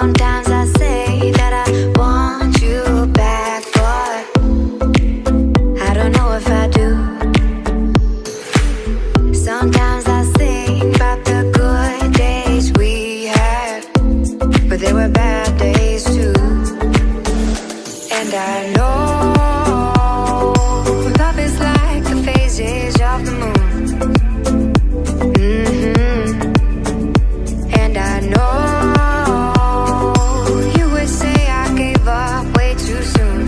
Sometimes I say that I want you back, but I don't know if I do. Sometimes I think about the good days we had, but there were bad days too. And I know love is like the phases of the moon. And I know you would say I gave up way too soon.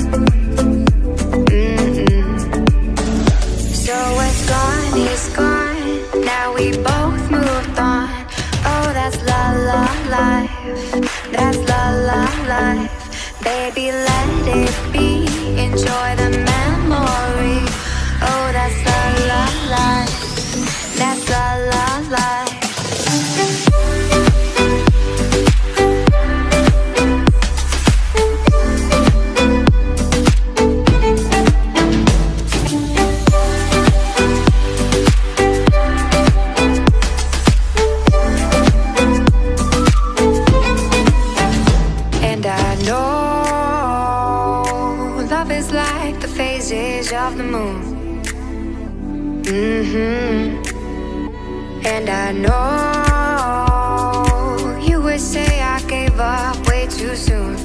So what's gone is gone. Now we both moved on. Oh, that's la la life. That's la la life. Baby, let it be. Enjoy the memory. Oh, that's la la life. That's la la life. Love is like the phases of the moon. And I know you would say I gave up way too soon.